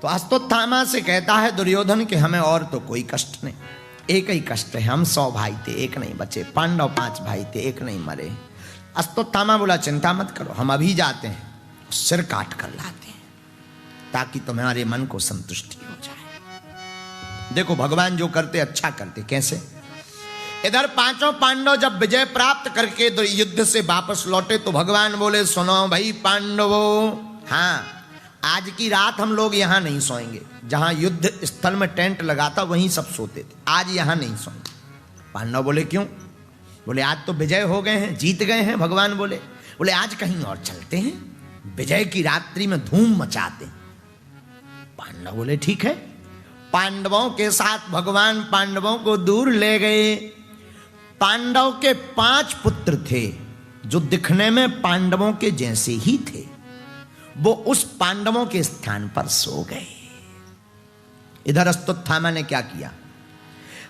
तो अश्वत्थामा से कहता है दुर्योधन कि हमें और तो कोई कष्ट नहीं, एक ही कष्ट है, हम 100 भाई थे, एक नहीं बचे, पांडव 5 भाई थे, एक नहीं मरे। अश्वत्थामा बोला चिंता मत करो, हम अभी जाते हैं, सिर काट कर लाते हैं ताकि तुम्हारे मन को संतुष्टि हो जाए। देखो भगवान जो करते अच्छा करते। कैसे? इधर 5 पांडव जब विजय प्राप्त करके युद्ध से वापस लौटे तो भगवान बोले सुनो भाई पांडवों, हाँ आज की रात हम लोग यहां नहीं सोएंगे, जहां युद्ध स्थल में टेंट लगा था वहीं सब सोते थे, आज यहां नहीं सोएंगे। पांडव बोले क्यों? बोले आज तो विजय हो गए हैं, जीत गए हैं। भगवान बोले आज कहीं और चलते हैं, विजय की रात्रि में धूम मचाते हैं। पांडव बोले ठीक है। पांडवों के साथ भगवान पांडवों को दूर ले गए। पांडव के 5 पुत्र थे जो दिखने में पांडवों के जैसे ही थे, वो उस पांडवों के स्थान पर सो गए। इधर अश्वत्थामा ने क्या किया?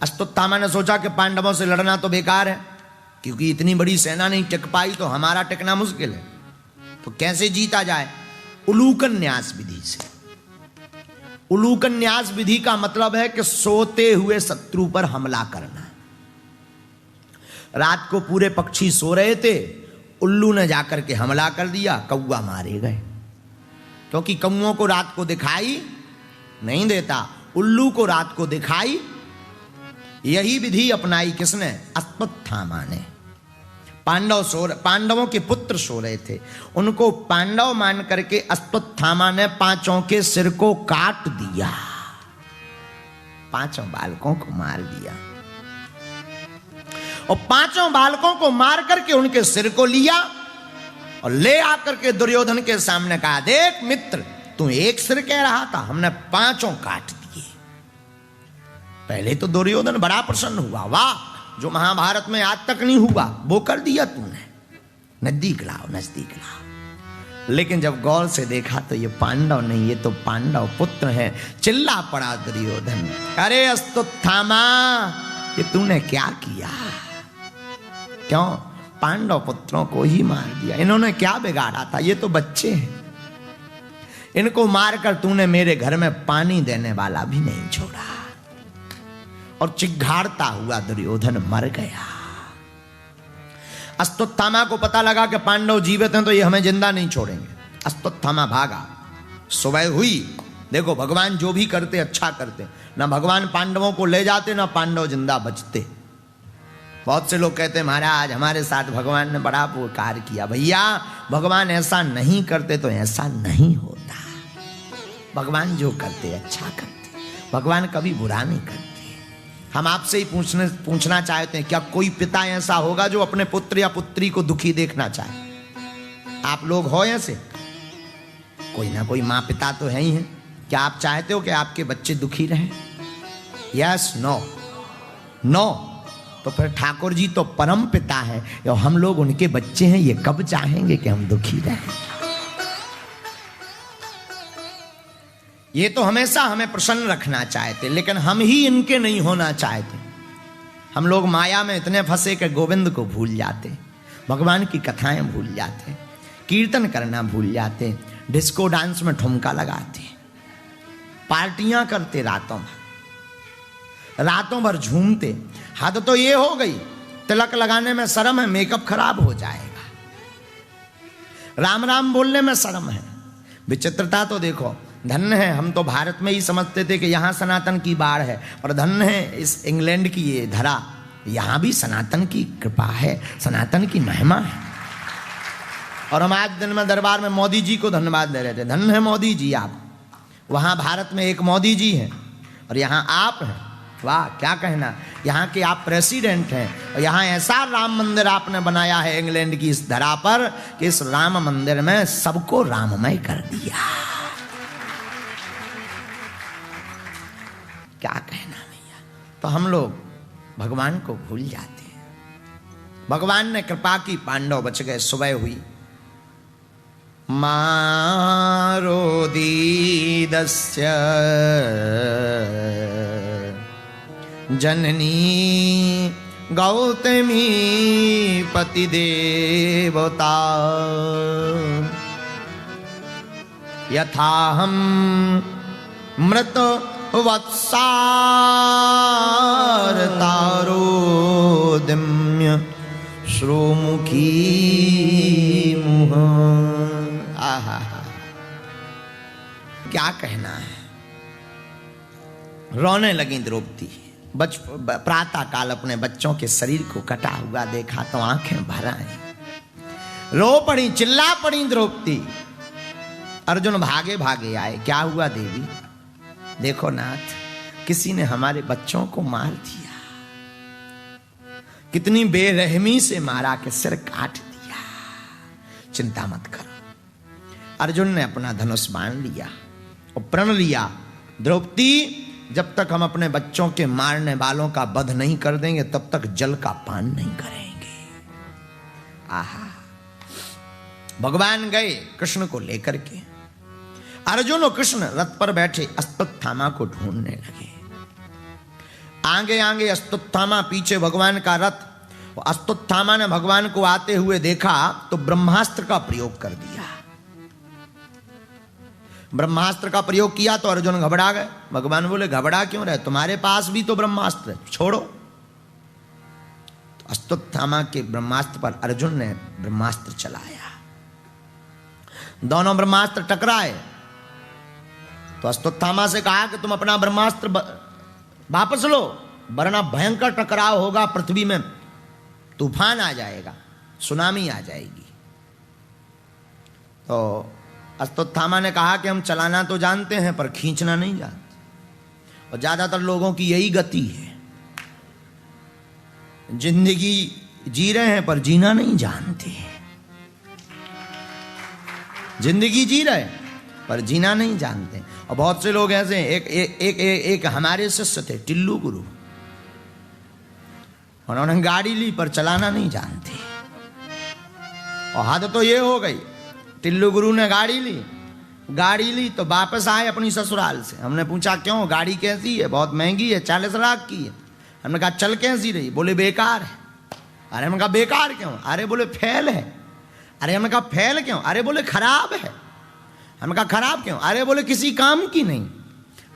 अश्वत्थामा ने सोचा कि पांडवों से लड़ना तो बेकार है, क्योंकि इतनी बड़ी सेना नहीं टिक पाई तो हमारा टिकना मुश्किल है, तो कैसे जीता जाए? उलूकन न्यास विधि से। उलूकन न्यास विधि का मतलब है कि सोते हुए शत्रु पर हमला करना। रात को पूरे पक्षी सो रहे थे, उल्लू ने जाकर के हमला कर दिया, कौवा मारे गए, क्योंकि कौओं को रात को दिखाई नहीं देता, उल्लू को रात को दिखाई। यही विधि अपनाई किसने? अश्वत्थामा ने। पांडवों के पुत्र सो रहे थे, उनको पांडव मान करके अश्वत्थामा ने 5 के सिर को काट दिया, 5 बालकों को मार दिया, और 5 बालकों को मार करके उनके सिर को लिया और ले आकर के दुर्योधन के सामने कहा, देख मित्र, तू एक सिर कह रहा था, हमने 5 काट दिए। पहले तो दुर्योधन बड़ा प्रसन्न हुआ, वाह जो महाभारत में आज तक नहीं हुआ वो कर दिया तूने, नजदीक लाओ। लेकिन जब गौर से देखा तो ये पांडव नहीं, ये तो पांडव पुत्र हैं। चिल्ला पड़ा दुर्योधन, अरे अश्वत्थामा ये तूने क्या किया? क्यों? पांडव पुत्रों को ही मार दिया, इन्होंने क्या बिगाड़ा था? ये तो बच्चे हैं, इनको मारकर तूने मेरे घर में पानी देने वाला भी नहीं छोड़ा। और चिघाड़ता हुआ दुर्योधन मर गया। अश्वत्थामा को पता लगा कि पांडव जीवित हैं तो ये हमें जिंदा नहीं छोड़ेंगे। अश्वत्थामा भागा। सुबह हुई, देखो भगवान जो भी करते अच्छा करते, ना भगवान पांडवों को ले जाते ना पांडव जिंदा बचते। बहुत से लोग कहते हैं महाराज हमारे साथ भगवान ने बड़ा उपकार किया। भैया भगवान ऐसा नहीं करते तो ऐसा नहीं होता। भगवान जो करते अच्छा करते, भगवान कभी बुरा नहीं करते। हम आपसे ही पूछना चाहते हैं, क्या कोई पिता ऐसा होगा जो अपने पुत्र या पुत्री को दुखी देखना चाहे? आप लोग हो ऐसे? कोई ना कोई माँ पिता तो है ही है। क्या आप चाहते हो कि आपके बच्चे दुखी रहें? Yes, no, no. तो फिर ठाकुर जी तो परम पिता है और हम लोग उनके बच्चे हैं, ये कब चाहेंगे कि हम दुखी रहें? ये तो हमेशा हमें प्रसन्न रखना चाहते, लेकिन हम ही इनके नहीं होना चाहते। हम लोग माया में इतने फंसे कि गोविंद को भूल जाते, भगवान की कथाएं भूल जाते, कीर्तन करना भूल जाते, डिस्को डांस में ठुमका लगाते, पार्टियां करते, रातों भर झूमते। हद तो ये हो गई, तिलक लगाने में शर्म है, मेकअप खराब हो जाएगा। राम राम बोलने में शर्म है। विचित्रता तो देखो, धन्य है, हम तो भारत में ही समझते थे कि यहाँ सनातन की बाढ़ है, पर धन्य है इस इंग्लैंड की ये धरा, यहाँ भी सनातन की कृपा है, सनातन की महिमा है। और हम आज दिन में दरबार में मोदी जी को धन्यवाद दे रहे थे, धन्य है मोदी जी आप। वहाँ भारत में एक मोदी जी हैं और यहाँ आप हैं, वाह क्या कहना। यहाँ के आप प्रेसिडेंट हैं और यहाँ ऐसा राम मंदिर आपने बनाया है इंग्लैंड की इस धरा पर कि इस राम मंदिर में सबको राममय कर दिया। क्या कहना भैया। तो हम लोग भगवान को भूल जाते हैं। भगवान ने कृपा की, पांडव बच गए। सुबह हुई, मारो दीदस्य जननी गौतमी पति देवता यथा हम मृत वत्सार तारोदम्य श्रोमुखी मुह। आहा, क्या कहना है। रोने लगी द्रौपदी। प्रातः काल अपने बच्चों के शरीर को कटा हुआ देखा तो आंखें भर आई, रो पड़ी, चिल्ला पड़ी द्रौपदी। अर्जुन भागे भागे आए। क्या हुआ देवी? देखो नाथ, किसी ने हमारे बच्चों को मार दिया, कितनी बेरहमी से मारा कि सिर काट दिया। चिंता मत करो। अर्जुन ने अपना धनुष बाण लिया और प्रण लिया, द्रौपदी जब तक हम अपने बच्चों के मारने वालों का वध नहीं कर देंगे तब तक जल का पान नहीं करेंगे। आहा, भगवान गए कृष्ण को लेकर के। अर्जुन और कृष्ण रथ पर बैठे अश्वत्थामा को ढूंढने लगे। आगे आगे अश्वत्थामा, पीछे भगवान का रथ। अश्वत्थामा ने भगवान को आते हुए देखा तो ब्रह्मास्त्र का प्रयोग कर दिया। ब्रह्मास्त्र का प्रयोग किया तो अर्जुन घबरा गए। भगवान बोले घबरा क्यों रहे, तुम्हारे पास भी तो ब्रह्मास्त्र है, छोड़ो। तो अश्वत्थामा के ब्रह्मास्त्र पर अर्जुन ने ब्रह्मास्त्र चलाया। दोनों ब्रह्मास्त्र टकराए तो अश्वत्थामा से कहा कि तुम अपना ब्रह्मास्त्र वापस लो, वरना भयंकर टकराव होगा, पृथ्वी में तूफान आ जाएगा, सुनामी आ जाएगी। तो अश्वत्थामा ने कहा कि हम चलाना तो जानते हैं पर खींचना नहीं जानते, और ज्यादातर लोगों की यही गति है, जिंदगी जी रहे हैं पर जीना नहीं जानते। जिंदगी जी रहे पर जीना नहीं जानते। और बहुत से लोग ऐसे हैं। एक हमारे शिष्य थे टिल्लू गुरु, उन्होंने गाड़ी ली पर चलाना नहीं जानते। और हद तो ये हो गई, टिल्लू गुरु ने गाड़ी ली तो वापस आए अपनी ससुराल से। हमने पूछा क्यों, गाड़ी कैसी है? बहुत महंगी है, 40 लाख की है। हमने कहा चल कैसी रही? बोले बेकार है। अरे हमने कहा बेकार क्यों? अरे बोले फेल है। अरे हमने कहा फेल क्यों? अरे बोले खराब है। हमने कहा खराब क्यों? अरे बोले किसी काम की नहीं।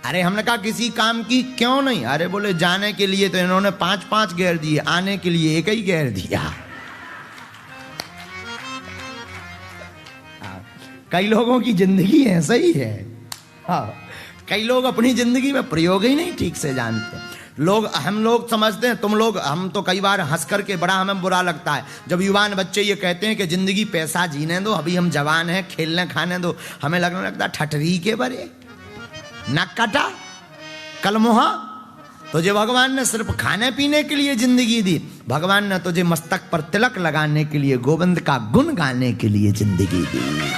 अरे हमने कहा किसी काम की क्यों नहीं? अरे बोले जाने के लिए तो इन्होंने 5-5 गेयर दिए, आने के लिए एक ही गेयर दिया। कई लोगों की जिंदगी ऐसा ही है। हाँ, कई लोग अपनी जिंदगी में प्रयोग ही नहीं ठीक से जानते। हम लोग समझते हैं, तुम लोग, हम तो कई बार हंस करके बड़ा हमें बुरा लगता है जब युवान बच्चे ये कहते हैं कि जिंदगी पैसा जीने दो, अभी हम जवान हैं, खेलने खाने दो। हमें लगने लगता ठटरी के बरे, नक काटा, कलमुहा। तुझे भगवान ने सिर्फ खाने पीने के लिए जिंदगी दी, भगवान ने तुझे मस्तक पर तिलक लगाने के लिए, गोविंद का गुण गाने के लिए जिंदगी दी।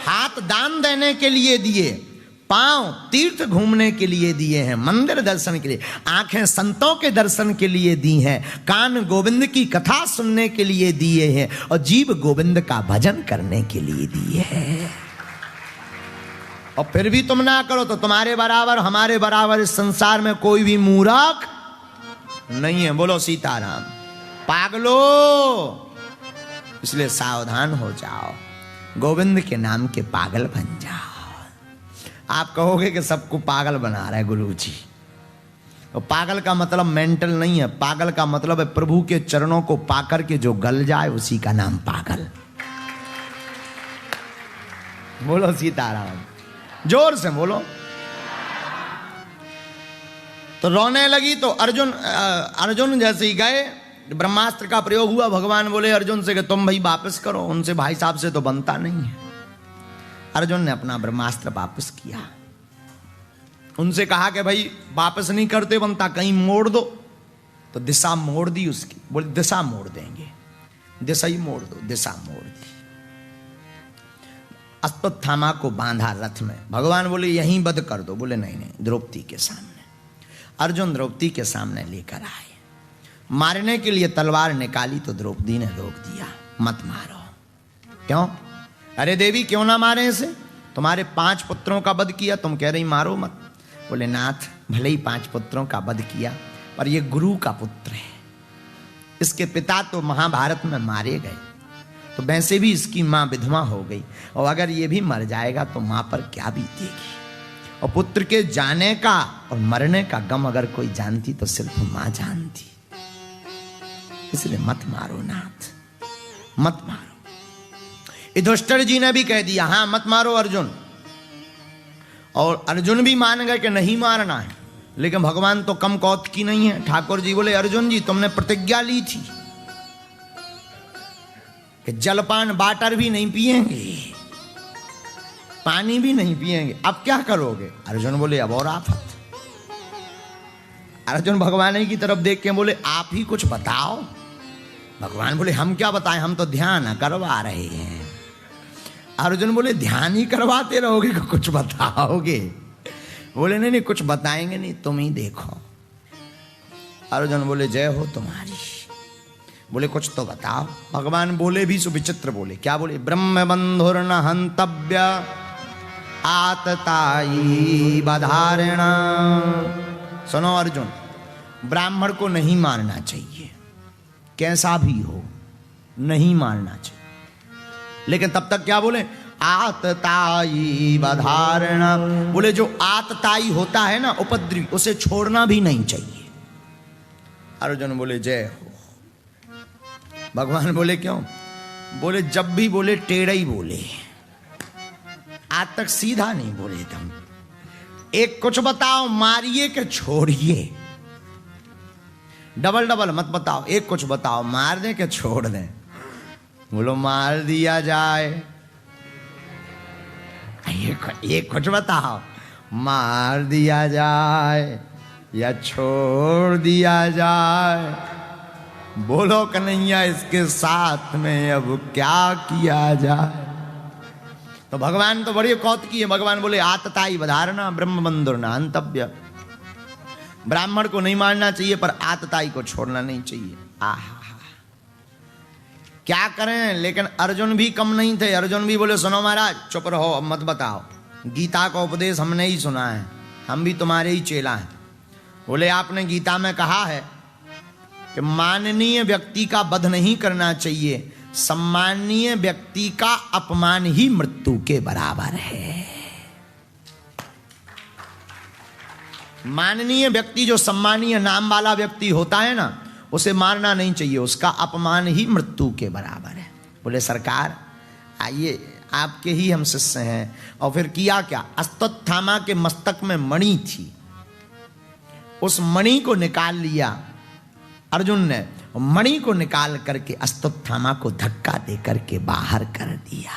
हाथ दान देने के लिए दिए, पांव तीर्थ घूमने के लिए दिए हैं, मंदिर दर्शन के लिए, आंखें संतों के दर्शन के लिए दी हैं, कान गोविंद की कथा सुनने के लिए दिए हैं, और जीभ गोविंद का भजन करने के लिए दिए हैं। और फिर भी तुम ना करो तो तुम्हारे बराबर, हमारे बराबर इस संसार में कोई भी मूर्ख नहीं है। बोलो सीताराम। पागलो, इसलिए सावधान हो जाओ, गोविंद के नाम के पागल बन जाओ। आप कहोगे कि सबको पागल बना रहे गुरुजी। तो पागल का मतलब मेंटल नहीं है, पागल का मतलब है प्रभु के चरणों को पाकर के जो गल जाए उसी का नाम पागल। बोलो सीताराम, जोर से बोलो। तो रोने लगी तो अर्जुन जैसे ही गए, ब्रह्मास्त्र का प्रयोग हुआ। भगवान बोले अर्जुन से कि तुम भाई वापस करो, उनसे भाई साहब से तो बनता नहीं है। अर्जुन ने अपना ब्रह्मास्त्र वापस किया। उनसे कहा कि भाई वापस नहीं करते बनता, कहीं मोड़ दो। तो दिशा मोड़ दी उसकी। बोले दिशा मोड़ देंगे, दिशा ही मोड़ दो। दिशा मोड़ दी। अश्वत्थामा को बांधा रथ में। भगवान बोले यहीं वध कर दो। बोले नहीं नहीं, द्रौपदी के सामने। अर्जुन द्रौपदी के सामने लेकर आए। मारने के लिए तलवार निकाली तो द्रौपदी ने रोक दिया, मत मारो। क्यों? अरे देवी क्यों ना मारे इसे, तुम्हारे 5 पुत्रों का वध किया, तुम कह रही मारो मत। बोले नाथ, भले ही 5 पुत्रों का वध किया पर ये गुरु का पुत्र है, इसके पिता तो महाभारत में मारे गए, तो वैसे भी इसकी माँ विधवा हो गई, और अगर ये भी मर जाएगा तो माँ पर क्या बीतेगी। और पुत्र के जाने का और मरने का गम अगर कोई जानती तो सिर्फ माँ जानती। इसलिए मत मारो नाथ, मत मारो। युधिष्ठिर जी ने भी कह दिया हाँ मत मारो अर्जुन, और अर्जुन भी मान गए कि नहीं मारना है। लेकिन भगवान तो कम कौत की नहीं है। ठाकुर जी बोले अर्जुन जी तुमने प्रतिज्ञा ली थी कि जलपान वाटर भी नहीं पिएंगे, पानी भी नहीं पिएंगे, अब क्या करोगे। अर्जुन बोले अब और आफत। अर्जुन भगवान की तरफ देख के बोले आप ही कुछ बताओ। भगवान बोले हम क्या बताएं, हम तो ध्यान करवा रहे हैं। अर्जुन बोले ध्यान ही करवाते रहोगे कि कुछ बताओगे। बोले नहीं नहीं कुछ बताएंगे नहीं, तुम ही देखो। अर्जुन बोले जय हो तुम्हारी। बोले कुछ तो बताओ। भगवान बोले भी सुविचित्र बोले। क्या बोले, ब्रह्म बंधुर्न हंतव्य आतताई बधारणा। सुनो अर्जुन, ब्राह्मण को नहीं मारना चाहिए, कैसा भी हो नहीं मारना चाहिए। लेकिन तब तक क्या बोले, आतताई बधारणा। बोले जो आतताई होता है ना उपद्रवी, उसे छोड़ना भी नहीं चाहिए। अर्जुन बोले जय हो। भगवान बोले क्यों। बोले जब भी बोले टेढ़ा ही बोले, आज तक सीधा नहीं बोले तुम। एक कुछ बताओ, मारिए कि छोड़िए। डबल डबल मत बताओ, एक कुछ बताओ, मार दें कि छोड़ दें। बोलो मार दिया जाए। ये कुछ बताओ, मार दिया जाए या छोड़ दिया जाए। बोलो कन्हैया इसके साथ में अब क्या किया जाए। तो भगवान तो बड़ी कौतुकी है। भगवान बोले आतताई बधारणा ब्रह्म बंधुर्न हंतव्य। ब्राह्मण को नहीं मारना चाहिए पर आतताई को छोड़ना नहीं चाहिए। आहा क्या करें। लेकिन अर्जुन भी कम नहीं थे। अर्जुन भी बोले सुनो महाराज चुप रहो, अब मत बताओ। गीता का उपदेश हमने ही सुना है, हम भी तुम्हारे ही चेला हैं। बोले आपने गीता में कहा है कि माननीय व्यक्ति का वध नहीं करना चाहिए, सम्माननीय व्यक्ति का अपमान ही मृत्यु के बराबर है। माननीय व्यक्ति जो सम्मानीय नाम वाला व्यक्ति होता है ना, उसे मारना नहीं चाहिए, उसका अपमान ही मृत्यु के बराबर है। बोले सरकार आइए, आपके ही हम शिष्य हैं। और फिर किया क्या, अश्वत्थामा के मस्तक में मणि थी, उस मणि को निकाल लिया अर्जुन ने। मणि को निकाल करके अश्वत्थामा को धक्का दे करके बाहर कर दिया।